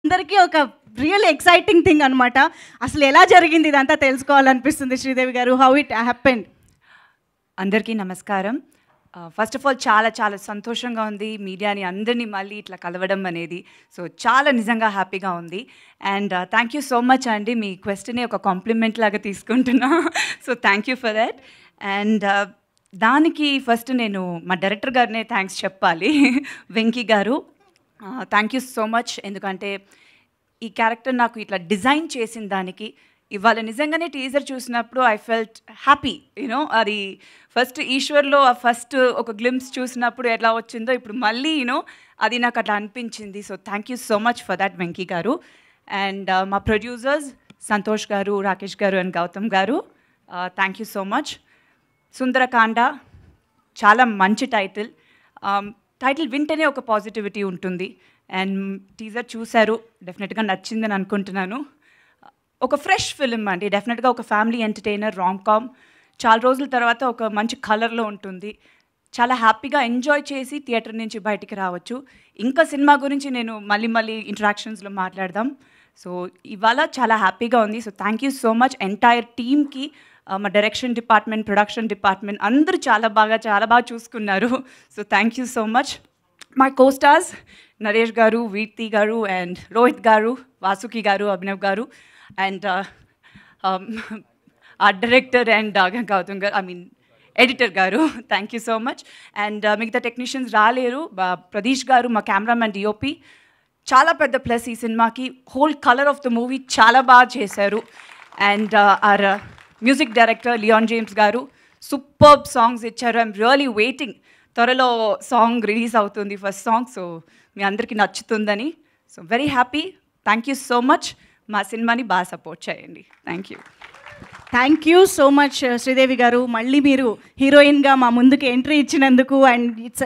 అందరికీ ఒక real exciting thing అనమాట. అసలు ఎలా జరిగింది ఇదంతా తెలుసుకోవాలనిపిస్తుంది శ్రీదేవి గారు. How it happened? అందరికీ నమస్కారం. ఫస్ట్ ఆఫ్ ఆల్ చాలా చాలా సంతోషంగా ఉంది మీడియాని అందరినీ మళ్ళీ ఇట్లా కలవడం అనేది. సో చాలా నిజంగా హ్యాపీగా ఉంది. And thank you so much అండి, మీ క్వశ్చన్ని ఒక కాంప్లిమెంట్ లాగా తీసుకుంటున్నా. So thank you for that. And దానికి ఫస్ట్ నేను మా డైరెక్టర్ గారినే థ్యాంక్స్ చెప్పాలి, వెంకీ గారు. Thank you so much. ఎందుకంటే ఈ క్యారెక్టర్ నాకు ఇట్లా డిజైన్ చేసిన దానికి ఇవాళ నిజంగానే టీజర్ చూసినప్పుడు ఐ ఫెల్ట్ హ్యాపీ. యూనో అది ఫస్ట్ ఈశ్వర్లో ఆ ఫస్ట్ ఒక గ్లిమ్స్ చూసినప్పుడు ఎలా వచ్చిందో ఇప్పుడు మళ్ళీ అది నాకు అట్లా అనిపించింది. So thank you so much for that Venky గారు. అండ్ మా ప్రొడ్యూసర్స్ సంతోష్ గారు, రాకేష్ గారు అండ్ గౌతమ్ గారు, thank you so much. Sundarakanda చాలా మంచి టైటిల్. టైటిల్ వింటేనే ఒక పాజిటివిటీ ఉంటుంది. అండ్ టీజర్ చూశారు, డెఫినెట్గా నచ్చిందని అనుకుంటున్నాను. ఒక ఫ్రెష్ ఫిలిం అండి, డెఫినెట్గా ఒక ఫ్యామిలీ ఎంటర్టైనర్, రామ్ కామ్. చాలా రోజుల తర్వాత ఒక మంచి కలర్లో ఉంటుంది. చాలా హ్యాపీగా ఎంజాయ్ చేసి థియేటర్ నుంచి బయటికి రావచ్చు. ఇంకా సినిమా గురించి నేను మళ్ళీ ఇంటరాక్షన్స్లో మాట్లాడదాం. సో ఇవాళ చాలా హ్యాపీగా ఉంది. So thank you so much entire టీమ్కి. మా డైరెక్షన్ డిపార్ట్మెంట్, ప్రొడక్షన్ డిపార్ట్మెంట్ అందరూ చాలా బాగా చూసుకున్నారు. So thank you so much. My co-stars Naresh గారు, వీర్తి గారు అండ్ రోహిత్ గారు, వాసుకి గారు, అభినవ్ గారు అండ్ ఆ డైరెక్టర్ అండ్ గౌతమ్ గారు, ఎడిటర్ గారు, thank you so much. And మిగతా టెక్నీషియన్స్ రాలేరు. ప్రదీష్ గారు మా కెమెరామెన్, డిఓపి, చాలా పెద్ద ప్లస్ ఈ సినిమాకి. Whole colour of the movie చాలా బాగా చేశారు. And our music director Leon James గారు సూపర్బ్ సాంగ్స్ ఇచ్చారు. ఐఎమ్ రియలీ వెయిటింగ్, త్వరలో సాంగ్ రిలీజ్ అవుతుంది, ఫస్ట్ సాంగ్. సో మీ అందరికీ నచ్చుతుందని. So very happy. Thank you so much. మా సినిమాని బాగా సపోర్ట్ చేయండి. Thank you. Thank you so much Sridevi గారు. మళ్ళీ మీరు హీరోయిన్గా మా ముందుకు ఎంట్రీ ఇచ్చినందుకు. And it's